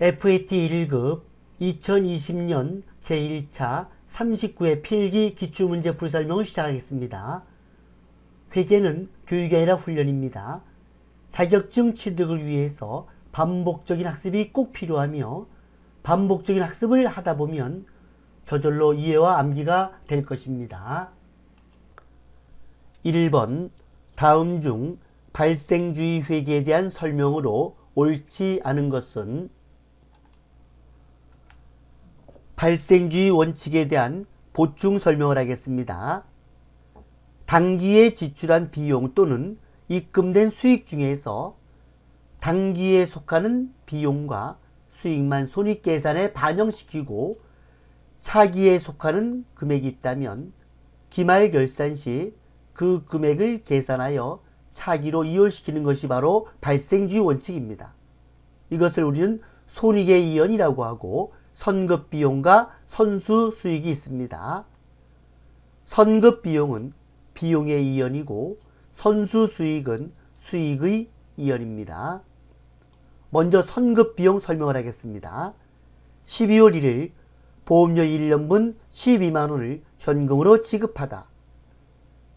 FAT 1급 2020년 제1차 39회 필기 기출문제 풀설명을 시작하겠습니다. 회계는 교육이 아니라 훈련입니다. 자격증 취득을 위해서 반복적인 학습이 꼭 필요하며 반복적인 학습을 하다 보면 저절로 이해와 암기가 될 것입니다. 1번 다음 중 발생주의 회계에 대한 설명으로 옳지 않은 것은 발생주의 원칙에 대한 보충 설명을 하겠습니다. 당기에 지출한 비용 또는 입금된 수익 중에서 당기에 속하는 비용과 수익만 손익계산에 반영시키고 차기에 속하는 금액이 있다면 기말결산 시 그 금액을 계산하여 차기로 이월시키는 것이 바로 발생주의 원칙입니다. 이것을 우리는 손익의 이연이라고 하고 선급비용과 선수수익이 있습니다. 선급비용은 비용의 이연이고 선수수익은 수익의 이연입니다. 먼저 선급비용 설명을 하겠습니다. 12월 1일 보험료 1년분 12만원을 현금으로 지급하다.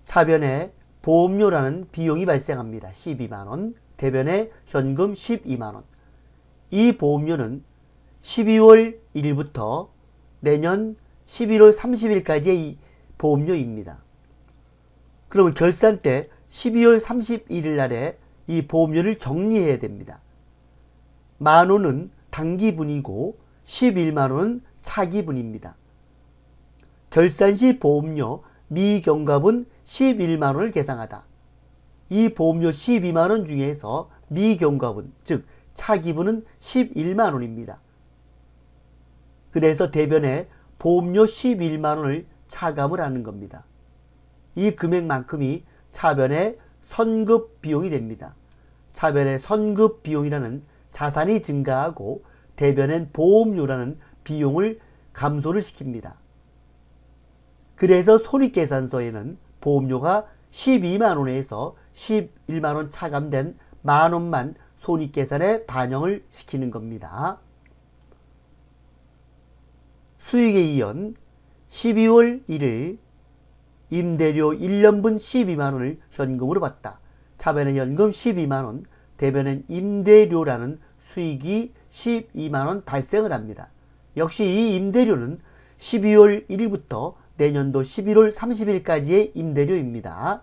차변에 보험료라는 비용이 발생합니다. 12만원, 대변에 현금 12만원. 이 보험료는 12월 1일부터 내년 11월 30일까지의 보험료입니다. 그러면 결산 때 12월 31일 날에 이 보험료를 정리해야 됩니다. 만원은 당기분이고 11만원은 차기분입니다. 결산 시 보험료 미경과분 11만원을 계상하다. 이 보험료 12만원 중에서 미경과분, 즉 차기분은 11만원입니다. 그래서 대변에 보험료 11만원을 차감을 하는 겁니다. 이 금액만큼이 차변의 선급비용이 됩니다. 차변의 선급비용이라는 자산이 증가하고 대변엔 보험료라는 비용을 감소를 시킵니다. 그래서 손익계산서에는 보험료가 12만원에서 11만원 차감된 만원만 손익계산에 반영을 시키는 겁니다. 수익의 이연 12월 1일 임대료 1년분 12만원을 현금으로 받다. 차변엔 현금 12만원, 대변엔 임대료라는 수익이 12만원 발생을 합니다. 역시 이 임대료는 12월 1일부터 내년도 11월 30일까지의 임대료입니다.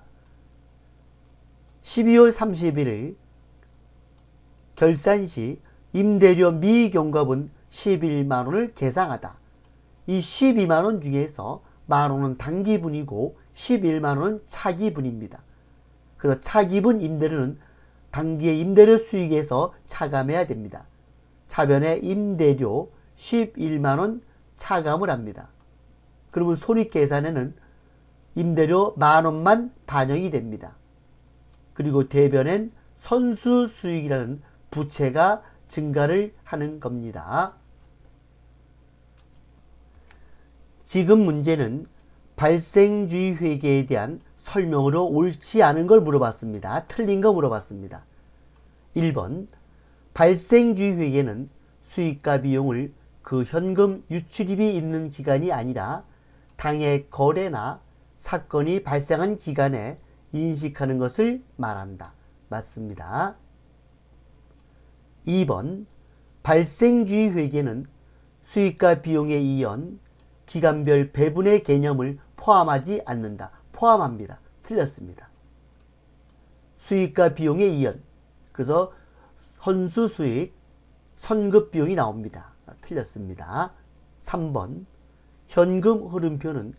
12월 31일 결산 시 임대료 미경과분 11만원을 계상하다. 이 12만원 중에서 만원은 당기분이고 11만원은 차기분입니다. 그래서 차기분 임대료는 당기의 임대료 수익에서 차감해야 됩니다. 차변에 임대료 11만원 차감을 합니다. 그러면 손익계산에는 임대료 만원만 반영이 됩니다. 그리고 대변엔 선수수익이라는 부채가 증가를 하는 겁니다. 지금 문제는 발생주의 회계에 대한 설명으로 옳지 않은 걸 물어봤습니다. 틀린 거 물어봤습니다. 1번 발생주의 회계는 수익과 비용을 그 현금 유출입이 있는 기간이 아니라 당해 거래나 사건이 발생한 기간에 인식하는 것을 말한다. 맞습니다. 2번 발생주의 회계는 수익과 비용의 이연, 기간별 배분의 개념을 포함하지 않는다. 포함합니다. 틀렸습니다. 수익과 비용의 이연, 그래서 선수수익, 선급비용이 나옵니다. 틀렸습니다. 3번 현금 흐름표는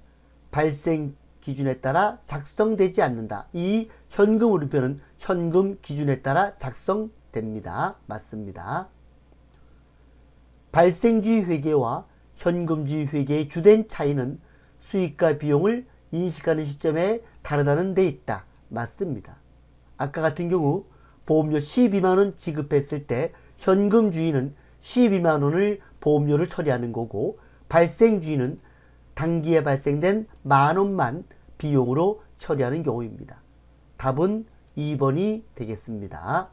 발생 기준에 따라 작성되지 않는다. 이 현금 흐름표는 현금 기준에 따라 작성됩니다. 맞습니다. 발생주의 회계와 현금주의 회계의 주된 차이는 수익과 비용을 인식하는 시점에 다르다는 데 있다. 맞습니다. 아까 같은 경우 보험료 12만원 지급했을 때 현금주의는 12만원을 보험료를 처리하는 거고 발생주의는 당기에 발생된 만원만 비용으로 처리하는 경우입니다. 답은 2번이 되겠습니다.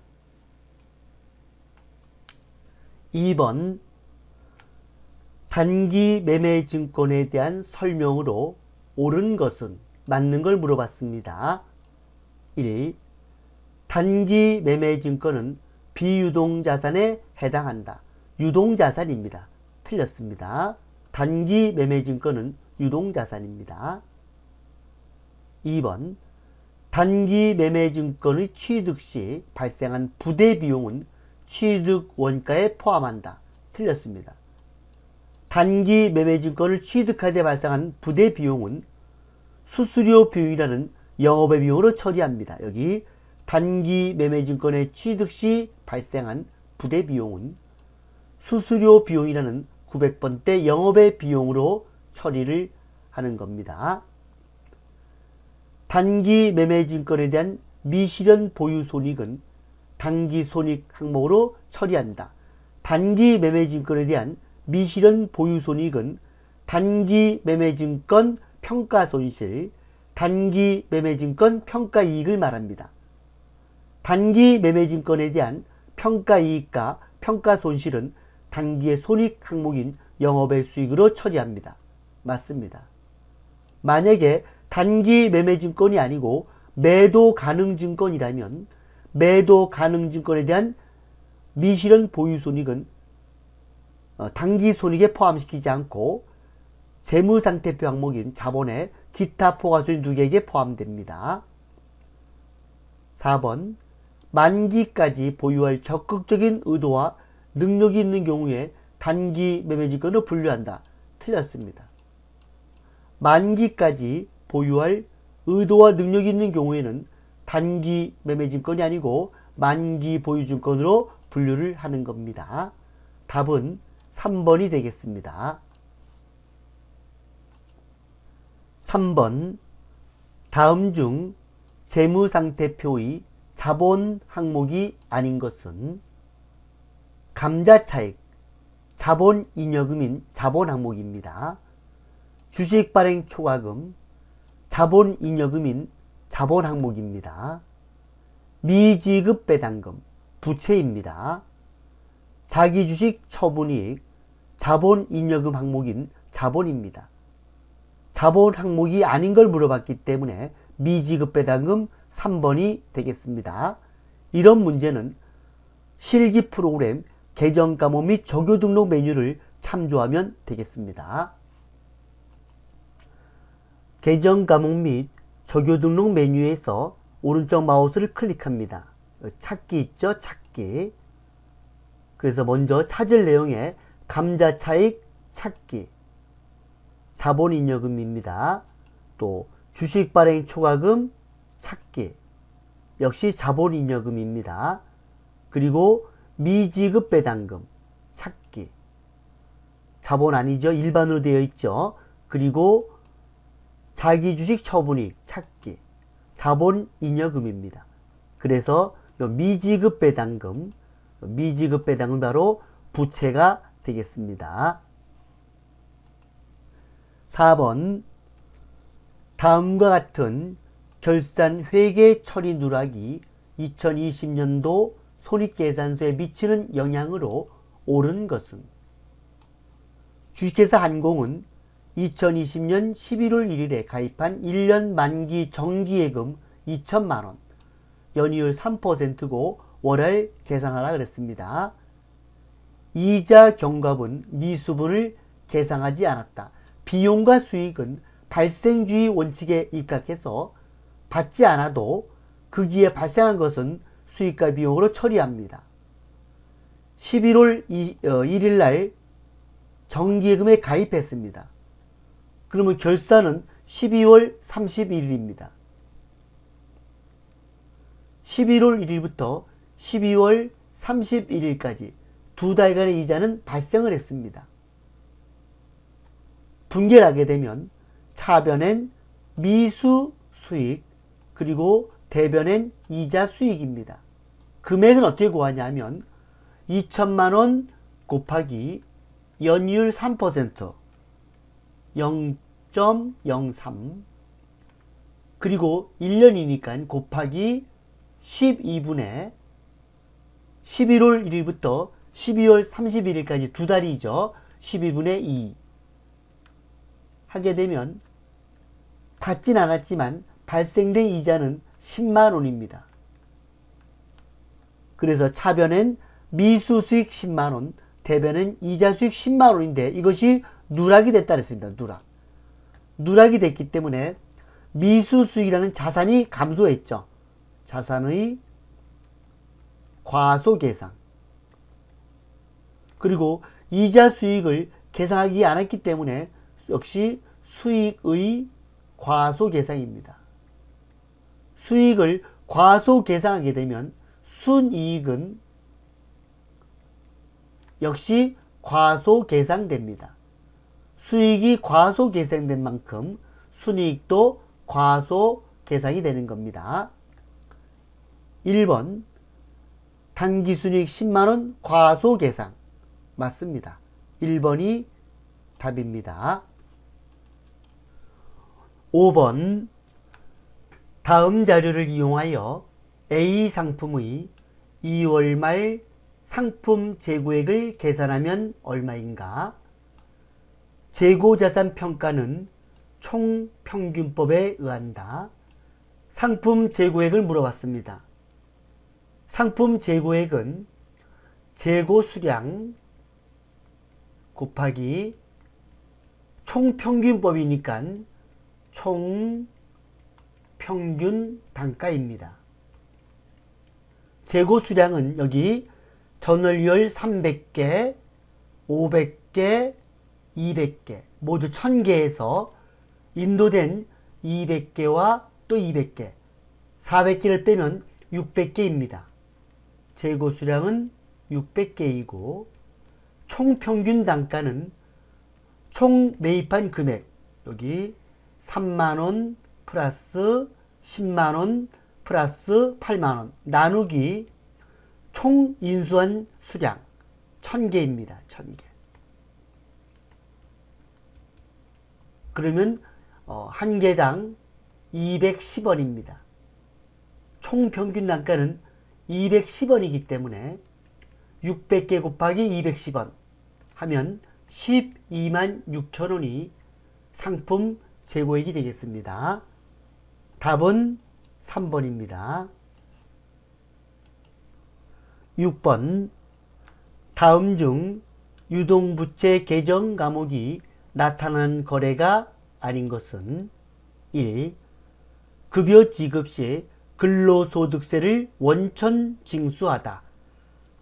2번 단기 매매 증권에 대한 설명으로 옳은 것은 맞는 걸 물어봤습니다. 1. 단기 매매 증권은 비유동자산에 해당한다. 유동자산입니다. 틀렸습니다. 단기 매매 증권은 유동자산입니다. 2번 단기 매매 증권의 취득 시 발생한 부대 비용은 취득 원가에 포함한다. 틀렸습니다. 단기 매매 증권을 취득할 때 발생한 부대 비용은 수수료 비용이라는 영업의 비용으로 처리합니다. 여기 단기 매매 증권의 취득 시 발생한 부대 비용은 수수료 비용이라는 900번대 영업의 비용으로 처리를 하는 겁니다. 단기 매매 증권에 대한 미실현 보유 손익은 단기 손익 항목으로 처리한다. 단기 매매 증권에 대한 미실현 보유 손익은 단기 매매 증권 평가 손실, 단기 매매 증권 평가 이익을 말합니다. 단기 매매 증권에 대한 평가 이익과 평가 손실은 단기의 손익 항목인 영업의 수익으로 처리합니다. 맞습니다. 만약에 단기 매매 증권이 아니고 매도 가능 증권이라면 매도 가능 증권에 대한 미실현 보유 손익은 단기 손익에 포함시키지 않고 재무상태표 항목인 자본의 기타 포괄손익 누계액에 포함됩니다. 4번 만기까지 보유할 적극적인 의도와 능력이 있는 경우에 단기 매매증권을 분류한다. 틀렸습니다. 만기까지 보유할 의도와 능력이 있는 경우에는 단기 매매증권이 아니고 만기 보유증권으로 분류를 하는 겁니다. 답은 3번이 되겠습니다. 3번 다음 중 재무상태표의 자본 항목이 아닌 것은 감자차익, 자본잉여금인 자본 항목입니다. 주식발행 초과금, 자본잉여금인 자본 항목입니다. 미지급 배당금, 부채입니다. 자기주식 처분이익, 자본잉여금 항목인 자본입니다. 자본 항목이 아닌 걸 물어봤기 때문에 미지급 배당금 3번이 되겠습니다. 이런 문제는 실기 프로그램 계정 과목 및 조교 등록 메뉴를 참조하면 되겠습니다. 계정 과목 및 조교 등록 메뉴에서 오른쪽 마우스를 클릭합니다. 찾기 있죠? 찾기. 그래서 먼저 찾을 내용에 감자차익 찾기, 자본잉여금입니다. 또 주식발행 초과금 찾기, 역시 자본잉여금입니다. 그리고 미지급 배당금 찾기, 자본 아니죠? 일반으로 되어 있죠. 그리고 자기주식 처분이익 찾기, 자본잉여금입니다. 그래서 미지급 배당금, 미지급 배당은 바로 부채가 되겠습니다. 4번 다음과 같은 결산 회계 처리 누락이 2020년도 손익계산서에 미치는 영향으로 옳은 것은 주식회사 한공은 2020년 11월 1일에 가입한 1년 만기 정기예금 2천만원, 연이율 3%고 월할 계산하라 그랬습니다. 이자 경과분 미수분을 계상하지 않았다. 비용과 수익은 발생주의 원칙에 입각해서 받지 않아도 거기에 발생한 것은 수익과 비용으로 처리합니다. 11월 1일 날 정기예금에 가입했습니다. 그러면 결산은 12월 31일입니다. 11월 1일부터 12월 31일까지 두 달간의 이자는 발생을 했습니다. 분개를 하게 되면 차변엔 미수 수익, 그리고 대변엔 이자 수익입니다. 금액은 어떻게 구하냐면 2천만원 곱하기 연이율 3%, 0.03, 그리고 1년이니까 곱하기 12분의 11월 1일부터 12월 31일까지 두 달이죠. 12분의 2 하게 되면 받진 않았지만 발생된 이자는 10만원입니다. 그래서 차변엔 미수 수익 10만원, 대변엔 이자 수익 10만원인데 이것이 누락이 됐다 그랬습니다. 누락이 됐기 때문에 미수 수익이라는 자산이 감소했죠. 자산의 과소계상. 그리고 이자 수익을 계상하지 않았기 때문에 역시 수익의 과소계상입니다. 수익을 과소계상하게 되면 순이익은 역시 과소계상됩니다. 수익이 과소계상된 만큼 순이익도 과소계상이 되는 겁니다. 1번 당기순이익 10만원 과소계상 맞습니다. 1번이 답입니다. 5번 다음 자료를 이용하여 A 상품의 2월 말 상품 재고액을 계산하면 얼마인가? 재고자산 평가는 총평균법에 의한다. 상품 재고액을 물어봤습니다. 상품 재고액은 재고 수량 곱하기 총평균법이니까 총평균 단가입니다. 재고 수량은 여기 전월열 300개, 500개, 200개 모두 1000개에서 인도된 200개와 또 200개, 400개를 빼면 600개입니다. 재고 수량은 600개이고 총평균 단가는 총 매입한 금액 여기 3만원 플러스 10만원 플러스 8만원 나누기 총 인수한 수량 1000개입니다. 1000개. 그러면 한 개당 210원입니다. 총 평균 단가는 210원이기 때문에 600개 곱하기 210원 하면 12만 6천원이 상품 재고액이 되겠습니다. 답은 3번입니다. 6번 다음 중 유동부채 계정 과목이 나타난 거래가 아닌 것은 1. 급여 지급 시 근로소득세를 원천 징수하다.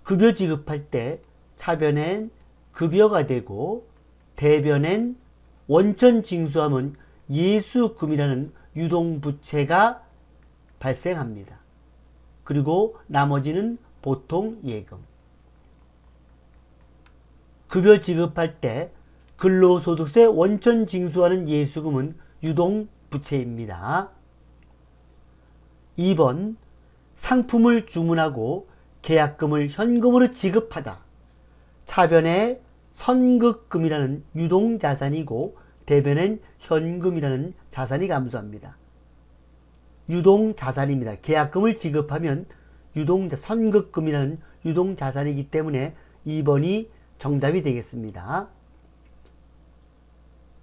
급여 지급할 때 차변엔 급여가 되고 대변엔 원천 징수하면 예수금이라는 유동부채가 발생합니다. 그리고 나머지는 보통 예금. 급여 지급할 때 근로소득세 원천 징수하는 예수금은 유동부채입니다. 2번 상품을 주문하고 계약금을 현금으로 지급하다. 차변에 선급금이라는 유동자산이고 대변엔 현금이라는 자산이 감소합니다. 유동자산입니다. 계약금을 지급하면 선급금이라는 유동자산이기 때문에 2번이 정답이 되겠습니다.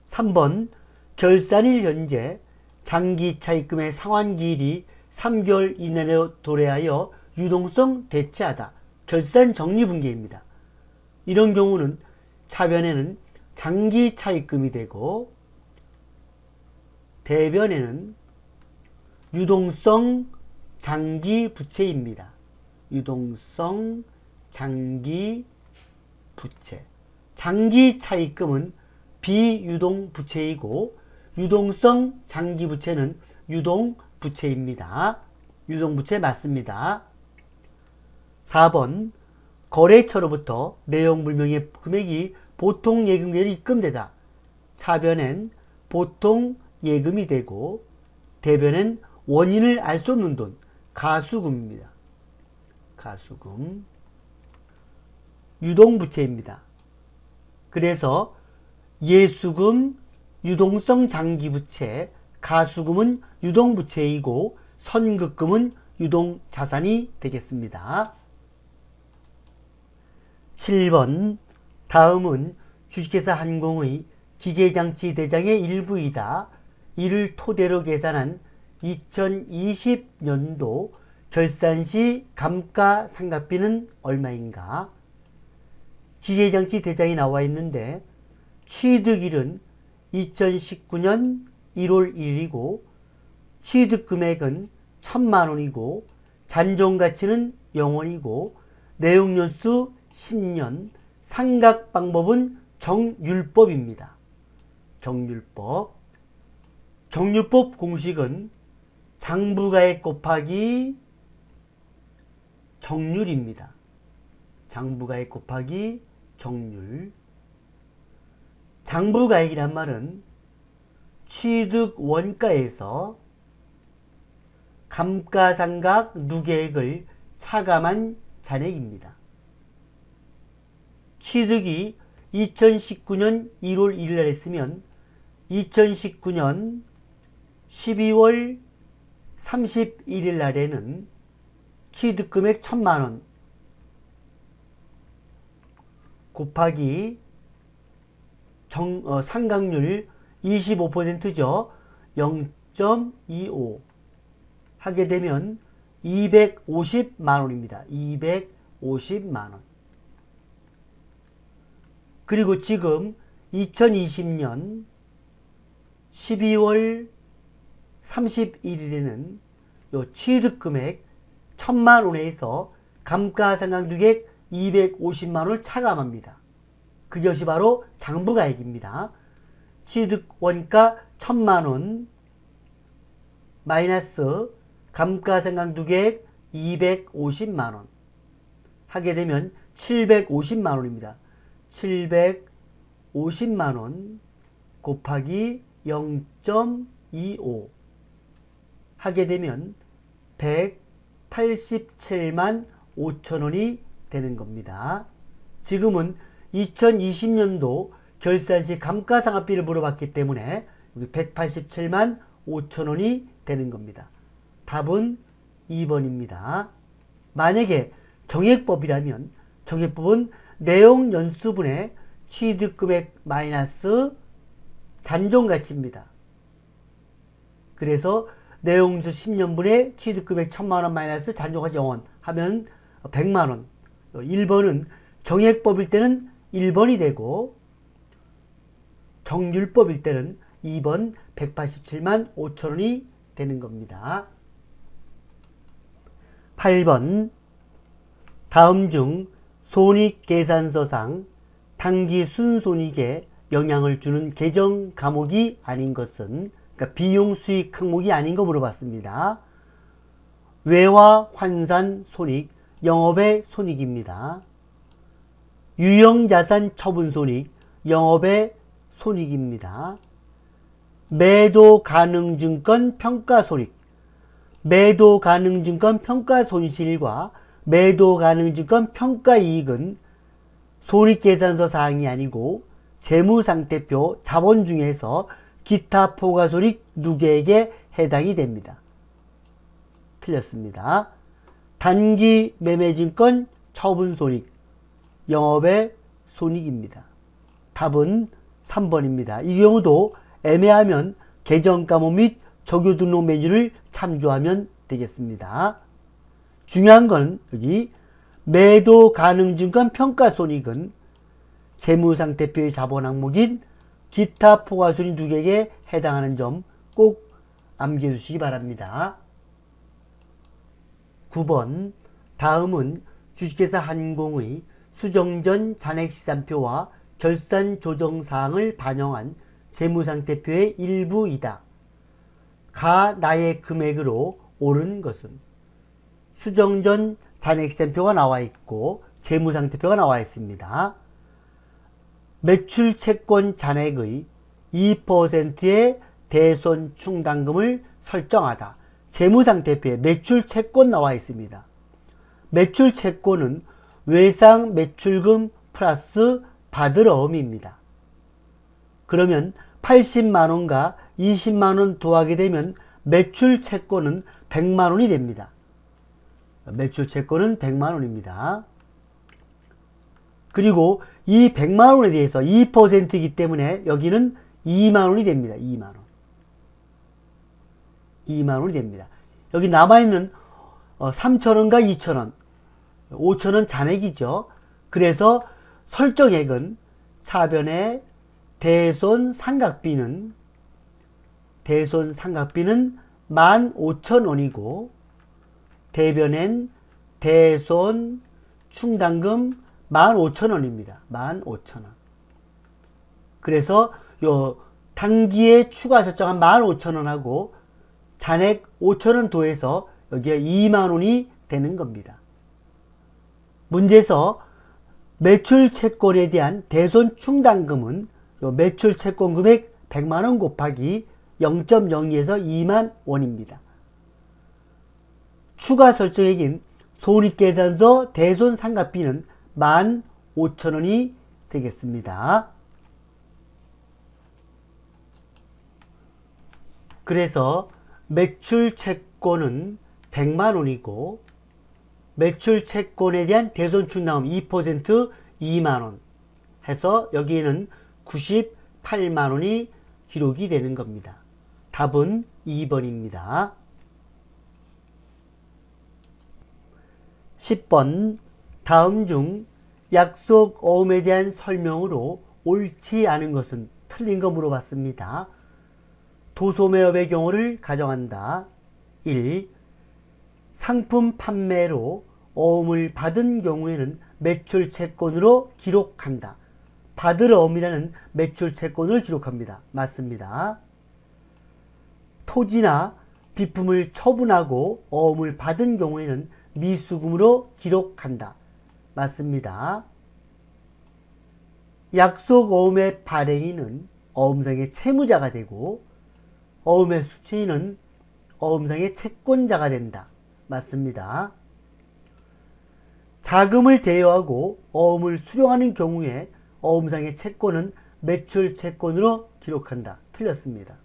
3번 결산일 현재 장기차입금의 상환기일이 3개월 이내로 도래하여 유동성 대체하다. 결산 정리분기입니다. 이런 경우는 차변에는 장기차입금이 되고 대변에는 유동성 장기부채입니다. 유동성 장기부채. 장기차입금은 비유동부채이고 유동성 장기부채는 유동부채입니다. 유동부채 맞습니다. 4번 거래처로부터 내용불명의 금액이 보통예금계로 입금되다. 차변엔 보통예금이 되고 대변엔 원인을 알 수 없는 돈, 가수금입니다. 가수금. 유동부채입니다. 그래서 예수금, 유동성 장기부채, 가수금은 유동부채이고 선급금은 유동자산이 되겠습니다. 7번 다음은 주식회사 한공의 기계장치 대장의 일부이다. 이를 토대로 계산한 2020년도 결산시 감가상각비는 얼마인가? 기계장치 대장이 나와 있는데 취득일은 2019년 1월 1일이고 취득금액은 1,000만원이고 잔존가치는 0원이고 내용연수 10년, 상각방법은 정률법입니다. 정률법. 정률법 공식은 장부가액 곱하기 정률입니다. 장부가액 곱하기 정률. 장부가액이란 말은 취득 원가에서 감가상각 누계액을 차감한 잔액입니다. 취득이 2019년 1월 1일 했으면 2019년 12월 31일 날에는 취득금액 1,000만원 곱하기 상각률 25%죠. 0.25 하게 되면 250만원입니다. 250만원. 그리고 지금 2020년 12월 31일에는 요 취득금액 1,000만원에서 감가상각누계액 250만원을 차감합니다. 그것이 바로 장부가액입니다. 취득원가 1,000만원 마이너스 감가상각누계액 250만원 하게 되면 750만원입니다. 750만원 곱하기 0.25 하게 되면 187만 5천원이 되는 겁니다. 지금은 2020년도 결산시 감가상각비를 물어봤기 때문에 여기 187만 5천원이 되는 겁니다. 답은 2번입니다. 만약에 정액법이라면 정액법은 내용연수분의 취득금액 마이너스 잔존가치입니다. 그래서 내용연수 10년분의 취득금액 1,000만원 마이너스 잔존가치 0원 하면 100만원. 1번은 정액법일 때는 1번이 되고 정률법일 때는 2번 187만 5천원이 되는 겁니다. 8번 다음 중 손익계산서상 당기 순손익에 영향을 주는 계정 과목이 아닌 것은, 그러니까 비용 수익 항목이 아닌 거 물어봤습니다. 외화 환산 손익, 영업의 손익입니다. 유형자산 처분 손익, 영업의 손익입니다. 매도 가능 증권 평가 손익, 매도 가능 증권 평가 손실과 매도 가능 증권 평가 이익은 손익계산서 사항이 아니고 재무상태표 자본 중에서 기타 포괄손익 누계액에 해당이 됩니다. 틀렸습니다. 단기 매매증권 처분손익, 영업의 손익입니다. 답은 3번입니다. 이 경우도 애매하면 계정과목 및 적요 등록 메뉴를 참조하면 되겠습니다. 중요한 건 여기 매도 가능 증권 평가손익은 재무상태표의 자본 항목인 기타 포괄손익 누계액에 해당하는 점 꼭 암기해두시기 바랍니다. 9번 다음은 주식회사 한공의 수정전 잔액시산표와 결산조정사항을 반영한 재무상태표의 일부이다. 가나의 금액으로 오른 것은 수정전 잔액시산표가 나와 있고 재무상태표가 나와 있습니다. 매출채권 잔액의 2%의 대손 충당금을 설정하다. 재무상태표에 매출채권 나와 있습니다. 매출채권은 외상 매출금 플러스 받을 어음입니다. 그러면 80만원과 20만원 더하게 되면 매출채권은 100만원이 됩니다. 매출채권은 100만원입니다. 그리고 이 100만 원에 대해서 2%이기 때문에 여기는 2만 원이 됩니다. 2만 원. 2만 원이 됩니다. 여기 남아있는 3,000원과 2,000원, 5,000원 잔액이죠. 그래서 설정액은 차변의 대손상각비는 15,000원이고 대변엔 대손 충당금 15,000원입니다. 15,000원. 그래서 요 단기에 추가 설정한 15,000원하고 잔액 5,000원 더해서 여기에 2만 원이 되는 겁니다. 문제에서 매출 채권에 대한 대손 충당금은 요 매출 채권 금액 100만 원 곱하기 0.02에서 2만 원입니다. 추가 설정액인 손익계산서 대손 상각비는 15,000원이 되겠습니다. 그래서 매출 채권은 100만 원이고 매출 채권에 대한 대손 충당금 2% 2만 원 해서 여기에는 98만 원이 기록이 되는 겁니다. 답은 2번입니다. 10번 다음 중 약속 어음에 대한 설명으로 옳지 않은 것은 틀린 거 물어봤습니다. 도소매업의 경우를 가정한다. 1. 상품 판매로 어음을 받은 경우에는 매출 채권으로 기록한다. 받을 어음이라는 매출 채권을 기록합니다. 맞습니다. 토지나 비품을 처분하고 어음을 받은 경우에는 미수금으로 기록한다. 맞습니다. 약속 어음의 발행인은 어음상의 채무자가 되고 어음의 수취인은 어음상의 채권자가 된다. 맞습니다. 자금을 대여하고 어음을 수령하는 경우에 어음상의 채권은 매출 채권으로 기록한다. 틀렸습니다.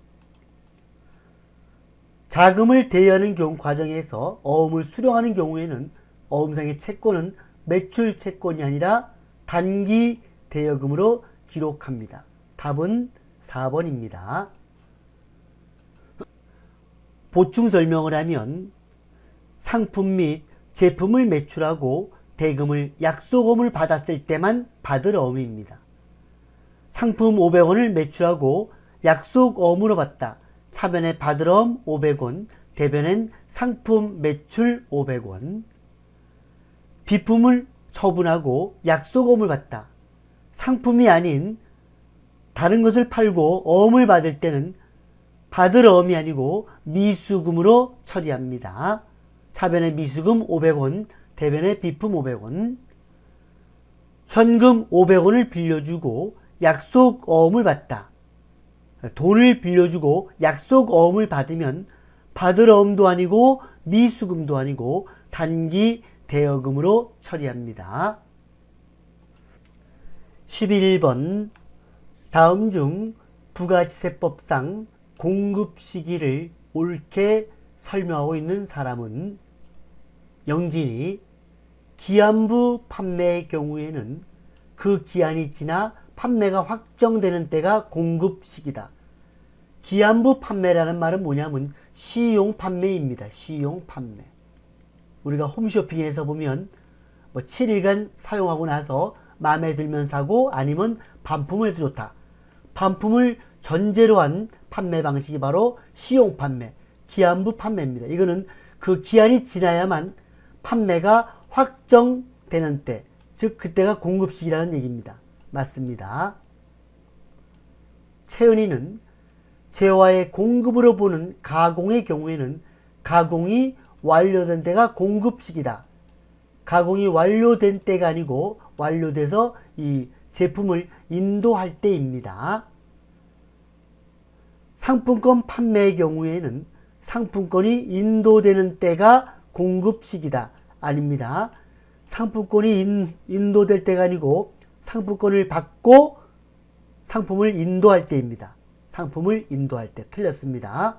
자금을 대여하는 경우 과정에서 어음을 수령하는 경우에는 어음상의 채권은 매출 채권이 아니라 단기 대여금으로 기록합니다. 답은 4번입니다. 보충 설명을 하면 상품 및 제품을 매출하고 대금을 약속어음을 받았을 때만 받을 어음입니다. 상품 500원을 매출하고 약속어음으로 받다. 차변에 받을 어음 500원, 대변엔 상품 매출 500원. 비품을 처분하고 약속어음을 받다. 상품이 아닌 다른 것을 팔고 어음을 받을 때는 받을 어음이 아니고 미수금으로 처리합니다. 차변에 미수금 500원, 대변에 비품 500원. 현금 500원을 빌려주고 약속 어음을 받다. 돈을 빌려주고 약속 어음을 받으면 받을 어음도 아니고 미수금도 아니고 단기 대여금으로 처리합니다. 11번 다음 중 부가지세법상 공급 시기를 옳게 설명하고 있는 사람은 영진이 기한부 판매의 경우에는 그 기한이 지나 판매가 확정되는 때가 공급 시기다. 기한부 판매라는 말은 뭐냐면 시용 판매입니다. 시용 판매. 우리가 홈쇼핑에서 보면 7일간 사용하고 나서 마음에 들면 사고 아니면 반품을 해도 좋다. 반품을 전제로 한 판매 방식이 바로 시용 판매, 기한부 판매입니다. 이거는 그 기한이 지나야만 판매가 확정되는 때, 즉 그때가 공급시기라는 얘기입니다. 맞습니다. 채은이는 재화의 공급으로 보는 가공의 경우에는 가공이 완료된 때가 공급시기다. 가공이 완료된 때가 아니고 완료돼서 이 제품을 인도할 때입니다. 상품권 판매의 경우에는 상품권이 인도되는 때가 공급시기다. 아닙니다. 상품권이 인도될 때가 아니고 상품권을 받고 상품을 인도할 때입니다. 상품을 인도할 때. 틀렸습니다.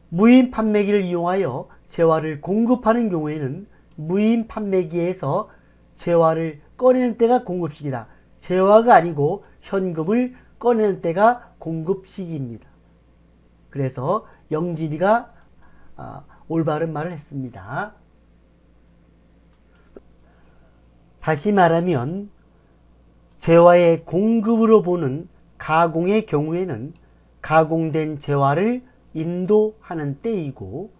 무인 판매기를 이용하여 재화를 공급하는 경우에는 무인 판매기에서 재화를 꺼내는 때가 공급식이다. 재화가 아니고 현금을 꺼내는 때가 공급식입니다. 그래서 영진이가 올바른 말을 했습니다. 다시 말하면 재화의 공급으로 보는 가공의 경우에는 가공된 재화를 인도하는 때이고,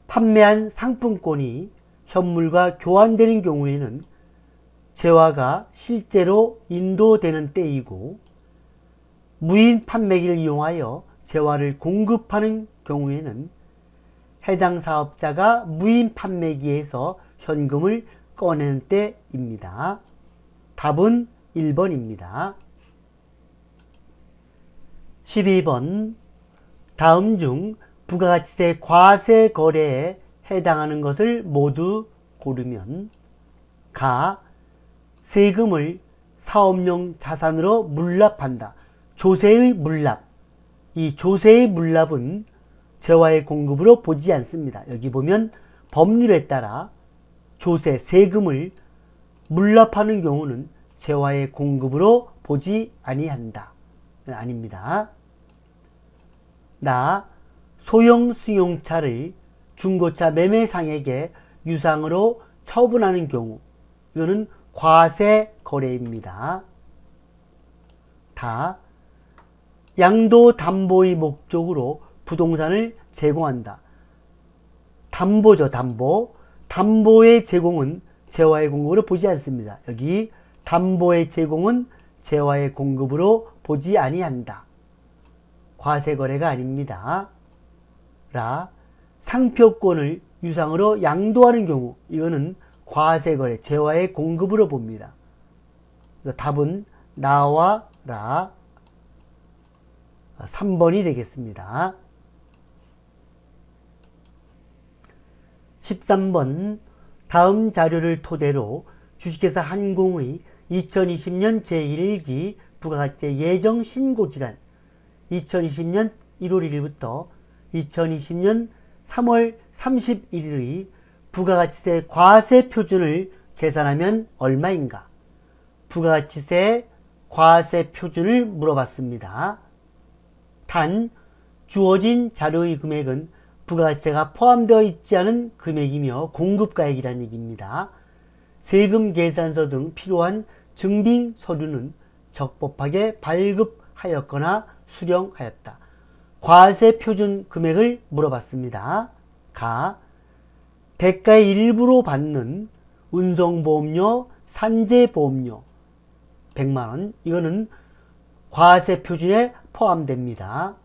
판매한 상품권이 현물과 교환되는 경우에는 재화가 실제로 인도되는 때이고, 무인 판매기를 이용하여 재화를 공급하는 경우에는 해당 사업자가 무인 판매기에서 현금을 꺼내는 때입니다. 답은 1번입니다. 12번. 다음 중 부가가치세 과세 거래에 해당하는 것을 모두 고르면 가. 세금을 사업용 자산으로 물납한다. 조세의 물납. 이 조세의 물납은 재화의 공급으로 보지 않습니다. 여기 보면 법률에 따라 조세, 세금을 물납하는 경우는 재화의 공급으로 보지 아니한다. 아닙니다. 나. 소형 승용차를 중고차 매매상에게 유상으로 처분하는 경우, 이거는 과세 거래입니다. 다. 양도 담보의 목적으로 부동산을 제공한다. 담보죠, 담보. 담보의 제공은 재화의 공급으로 보지 않습니다. 여기 담보의 제공은 재화의 공급으로 보지 아니한다. 과세 거래가 아닙니다. 라. 상표권을 유상으로 양도하는 경우, 이거는 과세 거래, 재화의 공급으로 봅니다. 그래서 답은 나와 라 3번이 되겠습니다. 13번. 다음 자료를 토대로 주식회사 한공의 2020년 제1기 부가가치세 예정 신고기간 2020년 1월 1일부터 2020년 3월 31일의 부가가치세 과세 표준을 계산하면 얼마인가? 부가가치세 과세 표준을 물어봤습니다. 단, 주어진 자료의 금액은 부가가치세가 포함되어 있지 않은 금액이며 공급가액이라는 얘기입니다. 세금 계산서 등 필요한 증빙 서류는 적법하게 발급하였거나 수령하였다. 과세 표준 금액을 물어봤습니다. 가. 대가의 일부로 받는 운송보험료, 산재보험료 100만원, 이거는 과세 표준에 포함됩니다.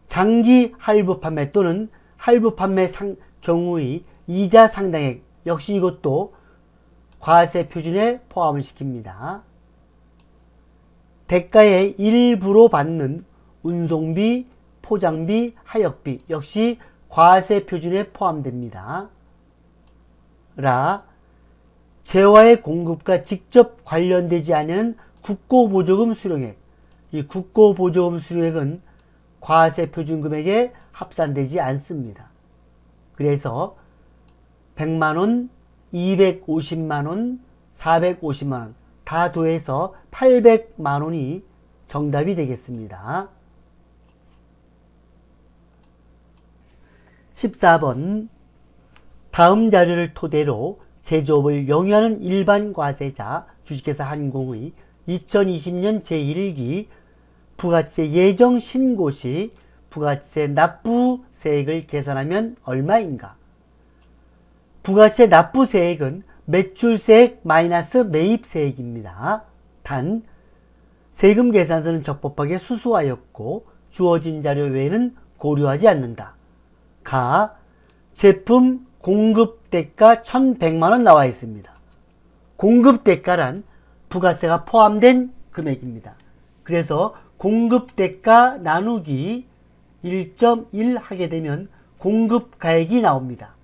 장기 할부 판매 또는 할부 판매 경우의 이자 상당액, 역시 이것도 과세 표준에 포함을 시킵니다. 대가의 일부로 받는 운송비, 포장비, 하역비 역시 과세 표준에 포함됩니다. 라. 재화의 공급과 직접 관련되지 않은 국고보조금 수령액, 이 국고보조금 수령액은 과세 표준 금액에 합산되지 않습니다. 그래서 100만원, 250만원, 450만원 다 더해서 800만원이 정답이 되겠습니다. 14번. 다음 자료를 토대로 제조업을 영위하는 일반 과세자 주식회사 한공의 2020년 제1기 부가가치세 예정 신고 시 부가가치세 납부세액을 계산하면 얼마인가? 부가가치세 납부세액은 매출세액 마이너스 매입세액입니다. 단, 세금 계산서는 적법하게 수수하였고 주어진 자료 외에는 고려하지 않는다. 가. 제품 공급대가 1100만원 나와 있습니다. 공급대가란 부가세가 포함된 금액입니다. 그래서 공급대가 나누기 1.1 하게 되면 공급가액이 나옵니다.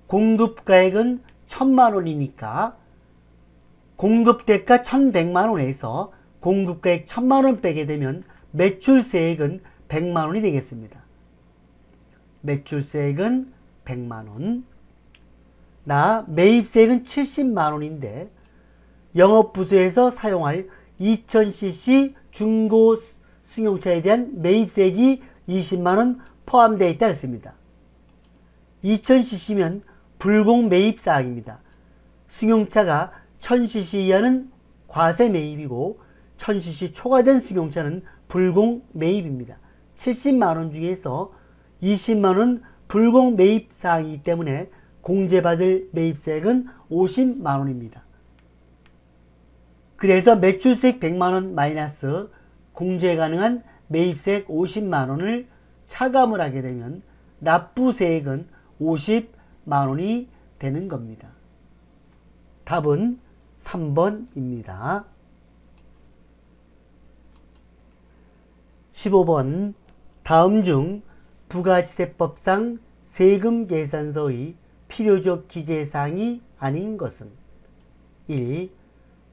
공급가액은 1000만원이니까 공급대가 1100만원에서 공급가액 1000만원 빼게 되면 매출세액은 100만원이 되겠습니다. 매출세액은 100만원. 나 매입세액은 70만원인데 영업부서에서 사용할 2000cc 중고 승용차에 대한 매입세액이 20만원 포함되어 있다 했습니다. 2000cc면 불공 매입사항입니다. 승용차가 1000cc 이하는 과세 매입이고 1000cc 초과된 승용차는 불공 매입입니다. 70만원 중에서 20만원 불공 매입사항이기 때문에 공제받을 매입세액은 50만원입니다. 그래서 매출세액 100만원 마이너스 공제 가능한 매입세액 50만원을 차감을 하게 되면 납부세액은 50만원이 되는 겁니다. 답은 3번입니다. 15번 다음 중 부가지세법상 세금 계산서의 필요적 기재사항이 아닌 것은 1.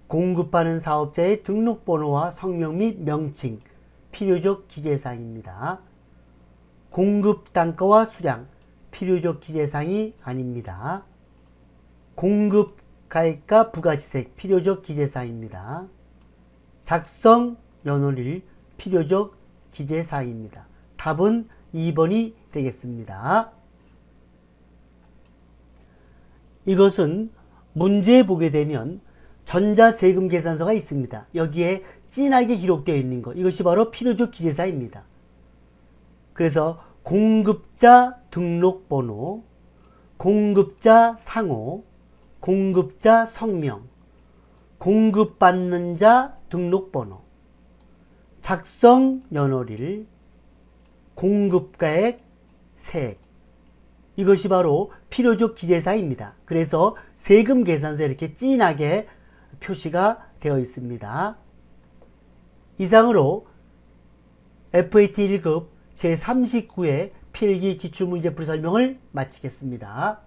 공급하는 사업자의 등록번호와 성명 및 명칭, 필요적 기재사항입니다. 공급 단가와 수량, 필요적 기재사항이 아닙니다. 공급 가액과 부가지세액, 필요적 기재사항입니다. 작성 연월일, 필요적 기재사항입니다. 답은 2번이 되겠습니다. 이것은 문제 보게 되면 전자세금 계산서가 있습니다. 여기에 진하게 기록되어 있는 것, 이것이 바로 필요적 기재사입니다. 그래서 공급자 등록번호, 공급자 상호, 공급자 성명, 공급받는 자 등록번호, 작성 연월일, 공급가액, 세액, 이것이 바로 필요적 기재사입니다. 그래서 세금 계산서에 이렇게 진하게 표시가 되어 있습니다. 이상으로 FAT 1급 제39회 필기 기출문제풀이 설명을 마치겠습니다.